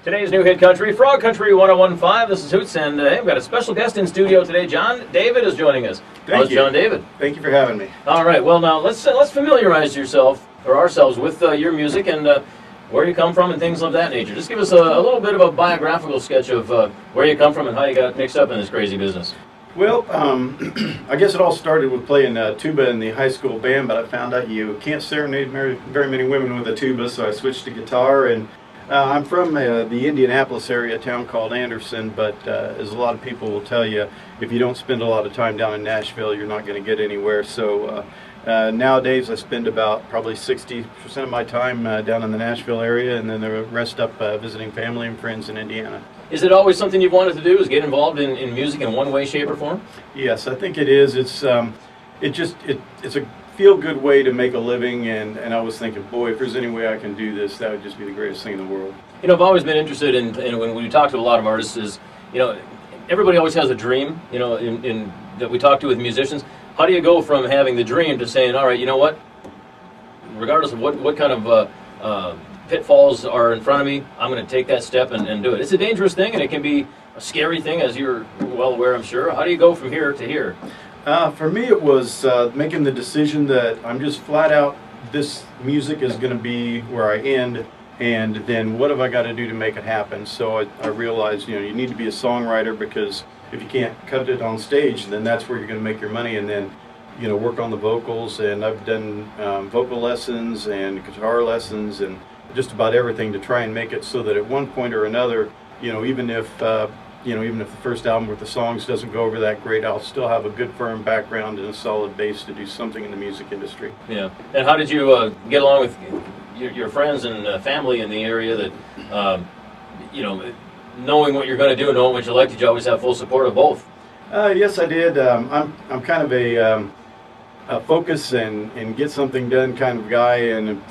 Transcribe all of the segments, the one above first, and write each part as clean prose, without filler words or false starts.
Today's new hit country, Frog Country 1015. This is Hoots, and hey, we've got a special guest in studio today. John David is joining us. Thank you. John David. Thank you for having me. All right. Well, now let's familiarize yourself or ourselves with your music and where you come from and things of that nature. Just give us a little bit of a biographical sketch of where you come from and how you got mixed up in this crazy business. Well, I guess it all started with playing tuba in the high school band, but I found out you can't serenade very many women with a tuba, so I switched to guitar. And I'm from the Indianapolis area, a town called Anderson, but as a lot of people will tell you, if you don't spend a lot of time down in Nashville, you're not going to get anywhere. So nowadays I spend about probably 60% of my time down in the Nashville area, and then the rest up visiting family and friends in Indiana. Is it always something you've wanted to do, is get involved in music in one way, shape, or form? Yes, I think it is. It's a feel-good way to make a living, and I was thinking, boy, if there's any way I can do this, that would just be the greatest thing in the world. You know, I've always been interested in when we talk to a lot of artists is, you know, everybody always has a dream, you know, in that we talk to with musicians. How do you go from having the dream to saying, all right, you know what, regardless of what kind of pitfalls are in front of me, I'm going to take that step and do it. It's a dangerous thing, and it can be a scary thing, as you're well aware, I'm sure. How do you go from here to here? For me, it was making the decision that I'm just flat out, this music is going to be where I end, and then what have I got to do to make it happen? So I realized, you know, you need to be a songwriter, because if you can't cut it on stage, then that's where you're going to make your money, and then, you know, work on the vocals. And I've done vocal lessons and guitar lessons and just about everything to try and make it so that at one point or another, you know, even if the first album with the songs doesn't go over that great, I'll still have a good firm background and a solid base to do something in the music industry. Yeah. And how did you get along with your friends and family in the area that, you know, knowing what you're going to do, knowing what you like, did you always have full support of both? Yes, I did. I'm kind of a focus and get something done kind of guy, and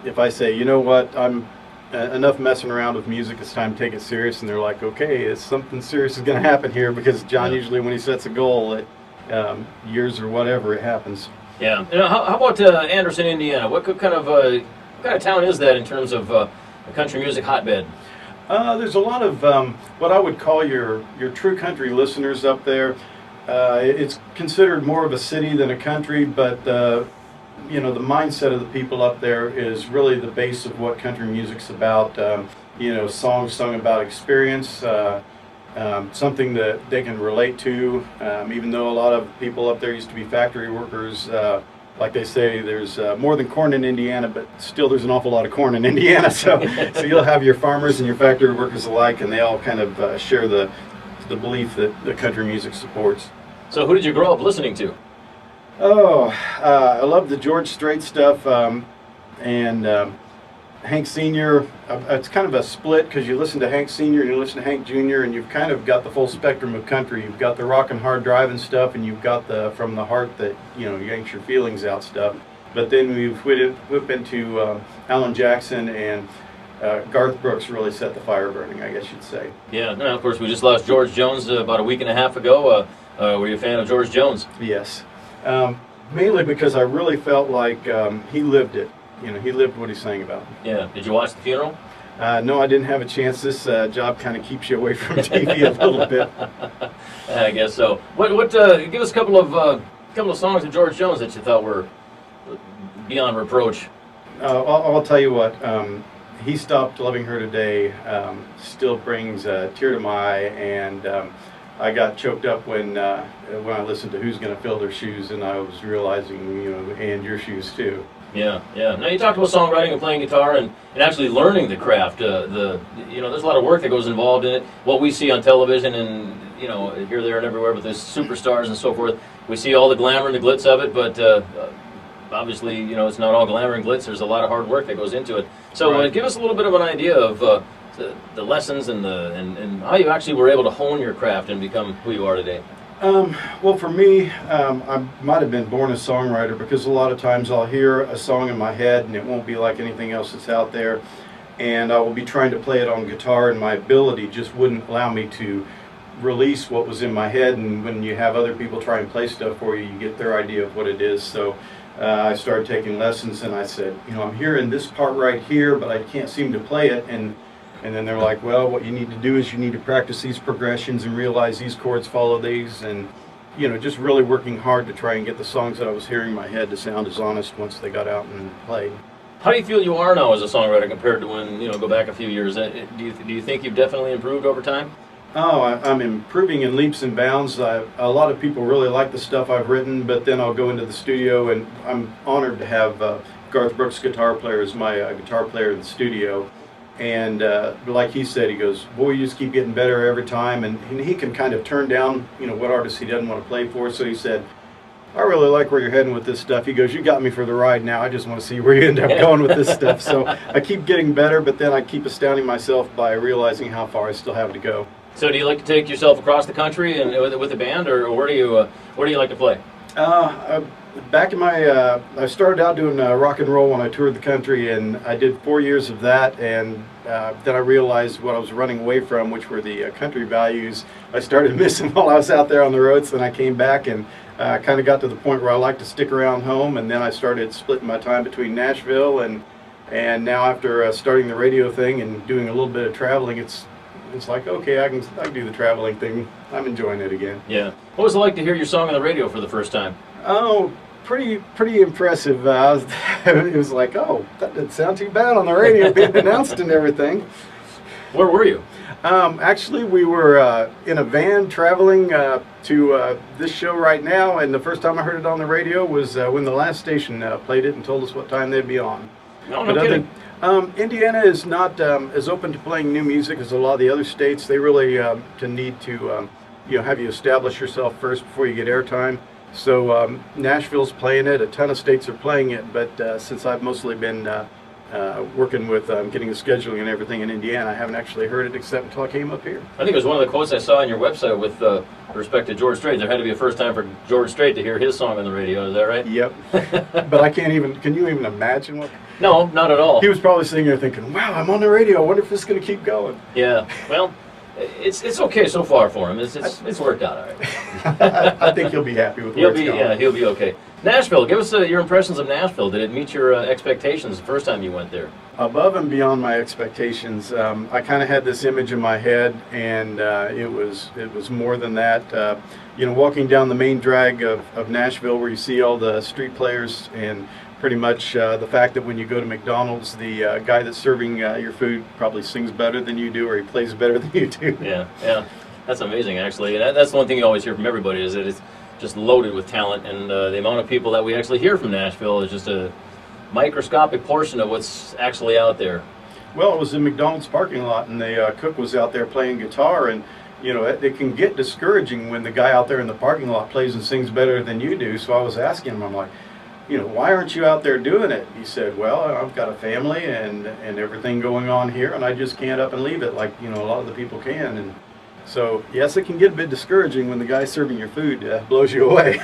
if I say, you know what, I'm enough messing around with music, it's time to take it serious, and they're like, okay, it's something serious is going to happen here, because John usually, when he sets a goal, years or whatever, it happens. Yeah. You know, how about Anderson, Indiana? What kind of town is that in terms of a country music hotbed? There's a lot of what I would call your true country listeners up there. It's considered more of a city than a country, but you know, the mindset of the people up there is really the base of what country music's about. You know, songs sung about experience, something that they can relate to. Even though a lot of people up there used to be factory workers, like they say, there's more than corn in Indiana, but still there's an awful lot of corn in Indiana. So you'll have your farmers and your factory workers alike, and they all kind of share the belief that the country music supports. So who did you grow up listening to? Oh, I love the George Strait stuff, and Hank Sr. It's kind of a split, because you listen to Hank Sr. and you listen to Hank Jr., and you've kind of got the full spectrum of country. You've got the rock and hard driving stuff, and you've got the from the heart that, you know, yanks your feelings out stuff. But then we've whipped into Alan Jackson, and Garth Brooks really set the fire burning, I guess you'd say. Yeah, and of course we just lost George Jones about a week and a half ago. Were you a fan of George Jones? Yes. Mainly because I really felt like he lived it. You know, he lived what he sang about. Yeah. Did you watch the funeral? No, I didn't have a chance. This job kind of keeps you away from TV a little bit. I guess so. What? Give us a couple of songs of George Jones that you thought were beyond reproach. I'll tell you what. He Stopped Loving Her Today still brings a tear to my eye, and I got choked up when I listened to Who's Gonna Fill Their Shoes, and I was realizing, you know, and your shoes too. Yeah, yeah. Now you talked about songwriting and playing guitar and actually learning the craft. You know, there's a lot of work that goes involved in it. What we see on television and, you know, here, there, and everywhere with the superstars and so forth, we see all the glamour and the glitz of it, but obviously, you know, it's not all glamour and glitz. There's a lot of hard work that goes into it. So right. Give us a little bit of an idea of the lessons and how you actually were able to hone your craft and become who you are today. Well, for me, I might have been born a songwriter, because a lot of times I'll hear a song in my head and it won't be like anything else that's out there, and I will be trying to play it on guitar, and my ability just wouldn't allow me to release what was in my head. And when you have other people try and play stuff for you, you get their idea of what it is. So I started taking lessons, and I said, you know, I'm hearing this part right here, but I can't seem to play it. And And then they're like, well, what you need to do is you need to practice these progressions and realize these chords follow these, and just really working hard to try and get the songs that I was hearing in my head to sound as honest once they got out and played. How do you feel you are now as a songwriter compared to when, go back a few years? Do you think you've definitely improved over time? Oh, I'm improving in leaps and bounds. A lot of people really like the stuff I've written, but then I'll go into the studio, and I'm honored to have Garth Brooks, guitar player, as my guitar player in the studio. And like he said, he goes, boy, you just keep getting better every time. And he can kind of turn down, what artists he doesn't want to play for. So he said, I really like where you're heading with this stuff. He goes, you got me for the ride now. I just want to see where you end up going with this stuff. So I keep getting better, but then I keep astounding myself by realizing how far I still have to go. So do you like to take yourself across the country and with a band, or where do you like to play? Back in my, I started out doing rock and roll when I toured the country, and I did 4 years of that, and then I realized what I was running away from, which were the country values. I started missing while I was out there on the roads, then I came back and kind of got to the point where I like to stick around home, and then I started splitting my time between Nashville and now after starting the radio thing and doing a little bit of traveling, it's like, okay, I can do the traveling thing. I'm enjoying it again. Yeah. What was it like to hear your song on the radio for the first time? Oh, pretty impressive. It was like, oh, that didn't sound too bad on the radio being announced and everything. Where were you? Actually, we were in a van traveling to this show right now, and the first time I heard it on the radio was when the last station played it and told us what time they'd be on. No kidding. Indiana is not as open to playing new music as a lot of the other states. They really need to have you establish yourself first before you get airtime. So Nashville's playing it. A ton of states are playing it, but since I've mostly been working with getting the scheduling and everything in Indiana, I haven't actually heard it except until I came up here. I think it was one of the quotes I saw on your website with respect to George Strait. There had to be a first time for George Strait to hear his song on the radio. Is that right? Yep. But I can't even. Can you even imagine what? No, not at all. He was probably sitting there thinking, "Wow, I'm on the radio. I wonder if this is going to keep going." Yeah. Well, it's okay so far for him. It's worked out all right. I think he'll be happy with where it's going. Yeah, he'll be okay. Nashville. Give us your impressions of Nashville. Did it meet your expectations the first time you went there? Above and beyond my expectations. I kind of had this image in my head, and it was more than that. Walking down the main drag of Nashville, where you see all the street players, and pretty much the fact that when you go to McDonald's, the guy that's serving your food probably sings better than you do, or he plays better than you do. Yeah, that's amazing actually. And that's one thing you always hear from everybody, is that it's just loaded with talent, and the amount of people that we actually hear from Nashville is just a microscopic portion of what's actually out there. Well, it was in McDonald's parking lot, and the cook was out there playing guitar, and it can get discouraging when the guy out there in the parking lot plays and sings better than you do. So I was asking him, I'm like, why aren't you out there doing it? He said, well, I've got a family and everything going on here, and I just can't up and leave it like a lot of the people can. And so yes, it can get a bit discouraging when the guy serving your food blows you away.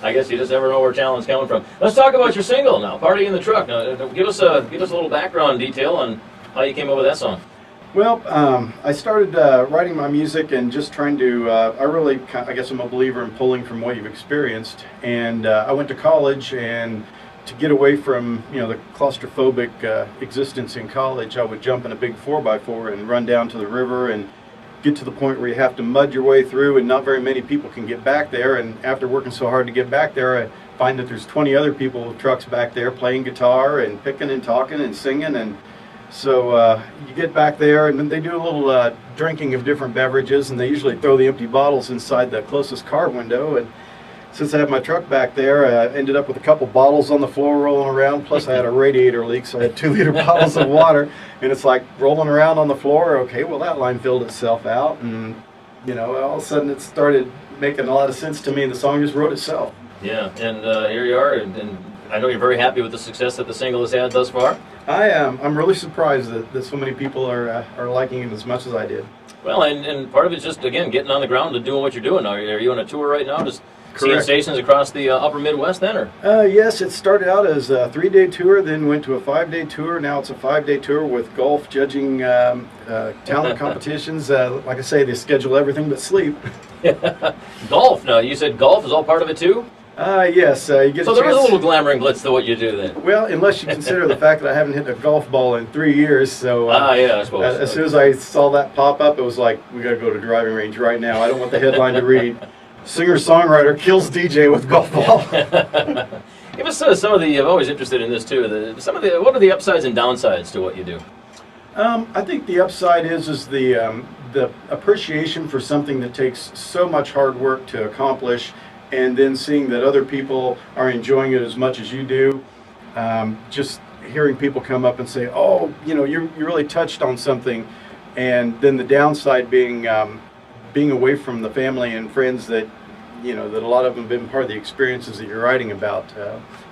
I guess you just never know where talent's coming from. Let's talk about your single now, "Party in the Truck." Now, give us a little background detail on how you came up with that song. Well, I started writing my music and just trying to, I guess I'm a believer in pulling from what you've experienced. And I went to college, and to get away from, the claustrophobic existence in college, I would jump in a big 4x4 and run down to the river and get to the point where you have to mud your way through, and not very many people can get back there. And after working so hard to get back there, I find that there's 20 other people with trucks back there playing guitar and picking and talking and singing. And so you get back there, and then they do a little drinking of different beverages, and they usually throw the empty bottles inside the closest car window. And since I had my truck back there, I ended up with a couple bottles on the floor rolling around, plus I had a radiator leak, so I had 2-liter bottles of water, and it's like rolling around on the floor. Okay, well, that line filled itself out, and all of a sudden it started making a lot of sense to me, and the song just wrote itself. Yeah, and here you are, and I know you're very happy with the success that the single has had thus far. I am. I'm really surprised that so many people are liking it as much as I did. Well, and part of it's just, again, getting on the ground and doing what you're doing. Are you on a tour right now? Just seeing stations across the upper Midwest then, or? Yes, it started out as a 3-day tour, then went to a 5-day tour. Now it's a 5-day tour with golf, judging, talent competitions. Like I say, they schedule everything but sleep. Golf. Now, you said golf is all part of it too? Yes, you get So a there is a chance. little glamour and glitz to what you do then. Well, unless you consider the fact that I haven't hit a golf ball in 3 years, so Yeah, I suppose. as soon as I saw that pop up, it was like, we got to go to driving range right now. I don't want the headline to read, singer-songwriter kills DJ with golf ball. Give us some of the. I'm always interested in this too. What are the upsides and downsides to what you do? I think the upside is the appreciation for something that takes so much hard work to accomplish, and then seeing that other people are enjoying it as much as you do. Just hearing people come up and say, "Oh, you really touched on something," and then the downside being being away from the family and friends that that a lot of them have been part of the experiences that you're writing about.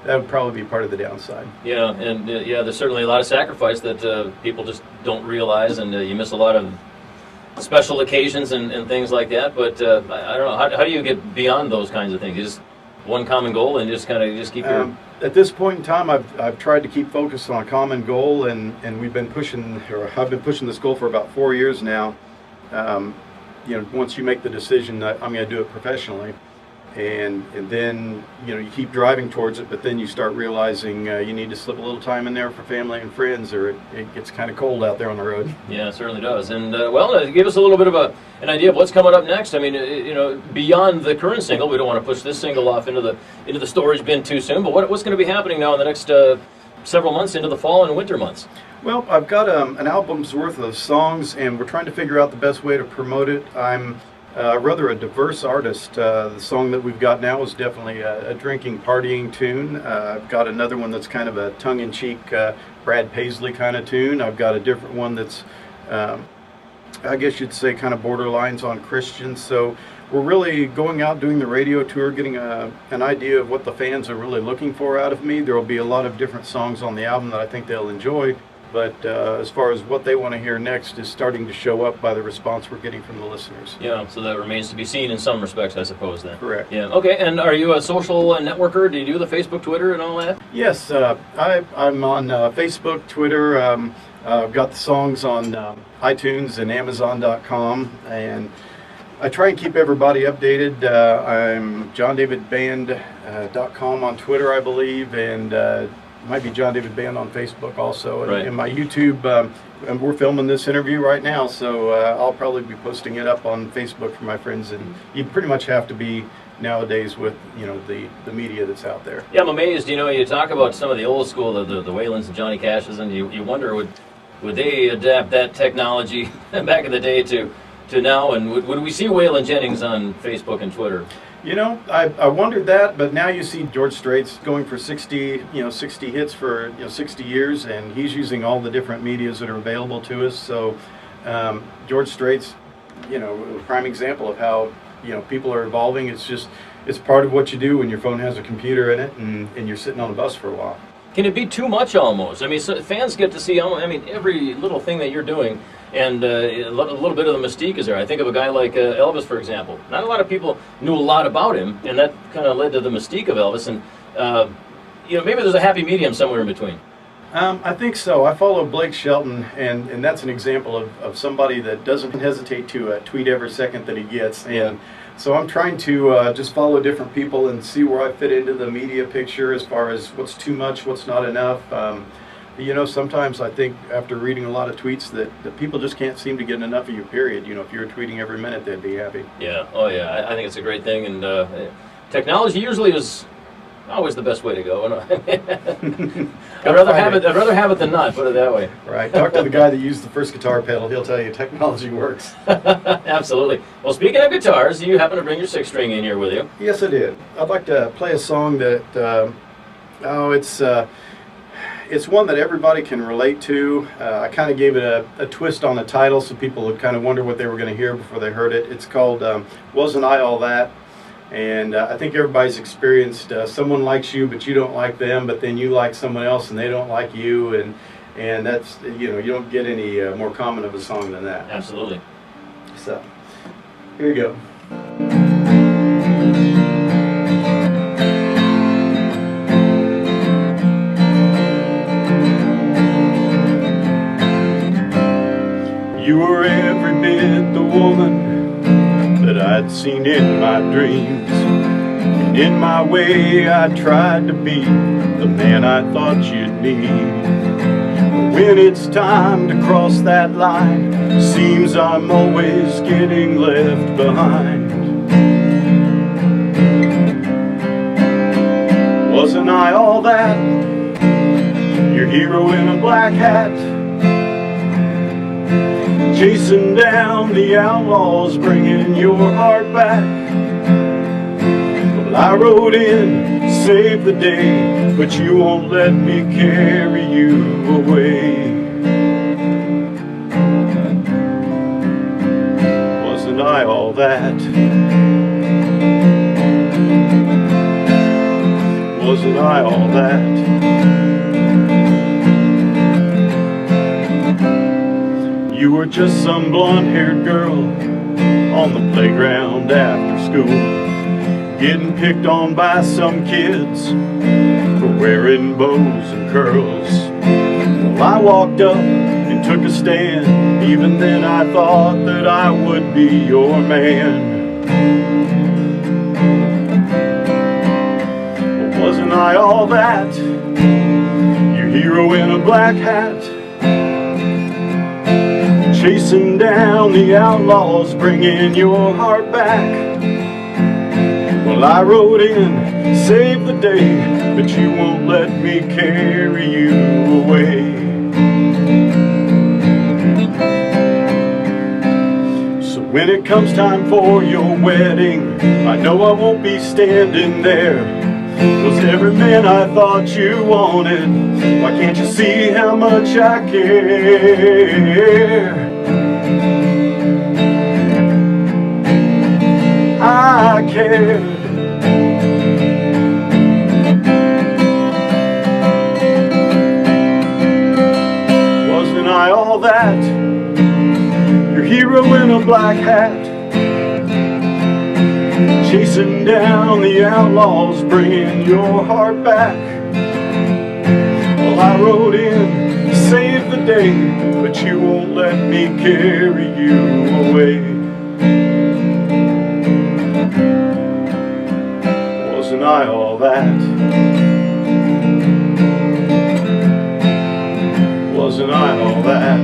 That would probably be part of the downside. Yeah, and there's certainly a lot of sacrifice that people just don't realize, and you miss a lot of special occasions and things like that. But I don't know, how do you get beyond those kinds of things? You just one common goal and just kind of keep your... At this point in time, I've tried to keep focused on a common goal, and we've been pushing, or I've been pushing this goal for about 4 years now. Once you make the decision that I'm going to do it professionally, and then you keep driving towards it, but then you start realizing you need to slip a little time in there for family and friends, or it gets kind of cold out there on the road. Yeah, it certainly does. And give us a little bit of an idea of what's coming up next. I mean, beyond the current single, we don't want to push this single off into the storage bin too soon. But what's going to be happening now in the next several months into the fall and winter months? Well, I've got an album's worth of songs, and we're trying to figure out the best way to promote it. I'm rather a diverse artist. The song that we've got now is definitely a drinking, partying tune. I've got another one that's kind of a tongue-in-cheek Brad Paisley kind of tune. I've got a different one that's, I guess you'd say, kind of borderlines on Christian. So we're really going out doing the radio tour, getting an idea of what the fans are really looking for out of me. There will be a lot of different songs on the album that I think they'll enjoy. But as far as what they want to hear next is starting to show up by the response we're getting from the listeners. Yeah, so that remains to be seen in some respects, I suppose, then. Correct. Yeah. Okay, and are you a social networker? Do you do the Facebook, Twitter, and all that? Yes, I'm on Facebook, Twitter. I've got the songs on iTunes and Amazon.com, and I try and keep everybody updated. I'm JohnDavidBand.com on Twitter, I believe, and might be John David Band on Facebook also, right. And my YouTube, and we're filming this interview right now, so I'll probably be posting it up on Facebook for my friends, and you pretty much have to be nowadays with the media that's out there. Yeah, I'm amazed. You talk about some of the old school, the Whalens and Johnny Cashes, and you wonder would they adapt that technology back in the day to now, and would we see Waylon Jennings on Facebook and Twitter? I wondered that, but now you see George Strait's going for 60 hits for 60 years, and he's using all the different medias that are available to us. So George Strait's, a prime example of how people are evolving. It's part of what you do when your phone has a computer in it, and you're sitting on a bus for a while. Can it be too much almost? I mean, so fans get to see every little thing that you're doing, and a little bit of the mystique is there. I think of a guy like Elvis, for example. Not a lot of people knew a lot about him, and that kind of led to the mystique of Elvis. And maybe there's a happy medium somewhere in between. I think so. I follow Blake Shelton, and that's an example of somebody that doesn't hesitate to tweet every second that he gets. And so I'm trying to just follow different people and see where I fit into the media picture as far as what's too much, what's not enough. Sometimes I think after reading a lot of tweets that people just can't seem to get enough of you, period. If you're tweeting every minute, they'd be happy. Yeah. Oh, yeah. I think it's a great thing, and technology usually is always the best way to go. I'd rather have it than not, put it that way. Right. Talk to the guy that used the first guitar pedal. He'll tell you technology works. Absolutely. Well, speaking of guitars, you happen to bring your 6-string in here with you. Yes, I did. I'd like to play a song that, it's one that everybody can relate to. I kind of gave it a twist on the title so people would kind of wonder what they were going to hear before they heard it. It's called Wasn't I All That? And I think everybody's experienced someone likes you, but you don't like them, but then you like someone else and they don't like you, and that's, you don't get any more common of a song than that. Absolutely. So, here you go. You were every bit the woman that I'd seen in my dreams. In my way I tried to be the man I thought you'd need. But when it's time to cross that line, seems I'm always getting left behind. Wasn't I all that? Your hero in a black hat, chasing down the outlaws, bringing your heart back. Well, I rode in, saved the day, but you won't let me carry you away. Wasn't I all that? Wasn't I all that? You were just some blonde-haired girl on the playground after school, getting picked on by some kids for wearing bows and curls. Well, I walked up and took a stand. Even then I thought that I would be your man. Well, wasn't I all that? Your hero in a black hat, chasing down the outlaws, bringing your heart back. Well, I rode in, saved the day, but you won't let me carry you away. So when it comes time for your wedding, I know I won't be standing there. 'Cause every man I thought you wanted, why can't you see how much I care? I cared. Wasn't I all that? Your hero in a black hat, chasing down the outlaws, bringing your heart back. Well, I rode in, saved the day, but you won't let me carry you away. Wasn't I all that? Wasn't I all that?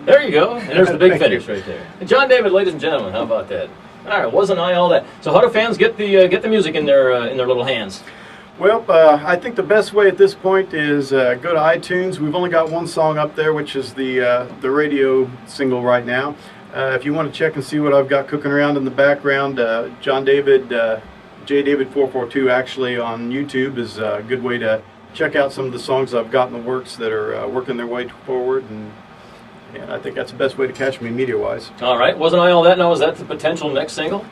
There you go. And there's the big finish right there. And John David, ladies and gentlemen, how about that? All right, wasn't I all that? So how do fans get the music in their little hands? Well, I think the best way at this point is go to iTunes. We've only got one song up there, which is the radio single right now. If you want to check and see what I've got cooking around in the background, John David, JDavid442 actually on YouTube is a good way to check out some of the songs I've got in the works that are working their way forward, and I think that's the best way to catch me media-wise. All right, wasn't I all that? Now, is that the potential next single?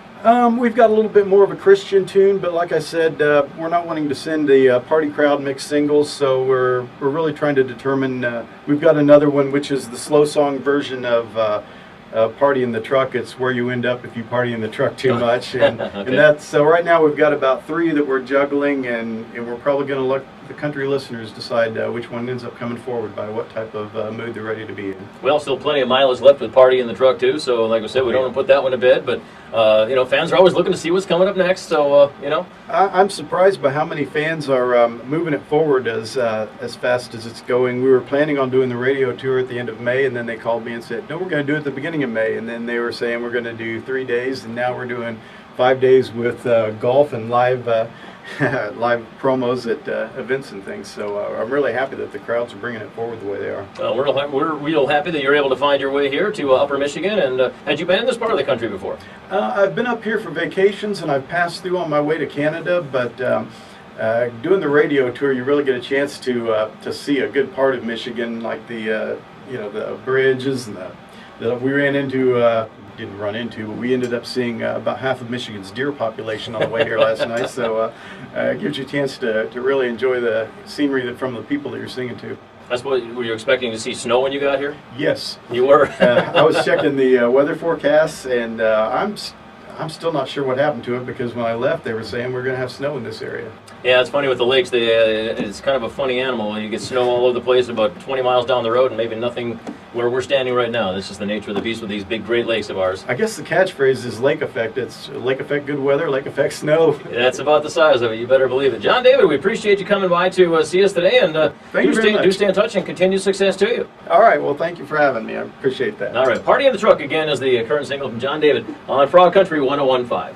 We've got a little bit more of a Christian tune, but like I said, we're not wanting to send the party crowd mixed singles, so we're really trying to determine. We've got another one, which is the slow song version of Party in the Truck. It's where you end up if you party in the truck too much, and, okay. and that's so. Right now, we've got about 3 that we're juggling, and we're probably going to let the country listeners decide which one ends up coming forward by what type of mood they're ready to be in. Well, still plenty of mileage left with Party in the Truck too. So, like I said, we don't want to put that one to bed, but fans are always looking to see what's coming up next. So, I'm surprised by how many fans are moving it forward as fast as it's going. We were planning on doing the radio tour at the end of May, and then they called me and said, no, we're going to do it at the beginning of May. And then they were saying we're going to do 3 days, and now we're doing 5 days with golf and live promos at events and things. So I'm really happy that the crowds are bringing it forward the way they are. We're real happy that you're able to find your way here to Upper Michigan. And had you been in this part of the country before? I've been up here for vacations, and I've passed through on my way to Canada, but doing the radio tour, you really get a chance to see a good part of Michigan, like the bridges and that we ran into. Didn't run into, but we ended up seeing about half of Michigan's deer population on the way here last night. So it gives you a chance to really enjoy the scenery from the people that you're singing to. That's what were you expecting to see snow when you got here? Yes, you were. I was checking the weather forecasts, and I'm still not sure what happened to it, because when I left, they were saying we're going to have snow in this area. Yeah, it's funny with the lakes. It's kind of a funny animal. You get snow all over the place about 20 miles down the road, and maybe nothing where we're standing right now. This is the nature of the beast with these big Great Lakes of ours. I guess the catchphrase is lake effect. It's lake effect good weather, lake effect snow. That's about the size of it. You better believe it. John David, we appreciate you coming by to see us today, and Thank you very much. do stay in touch and continued success to you. All right, well, thank you for having me. I appreciate that. All right, Party in the Truck again is the current single from John David on Frog Country 101.5.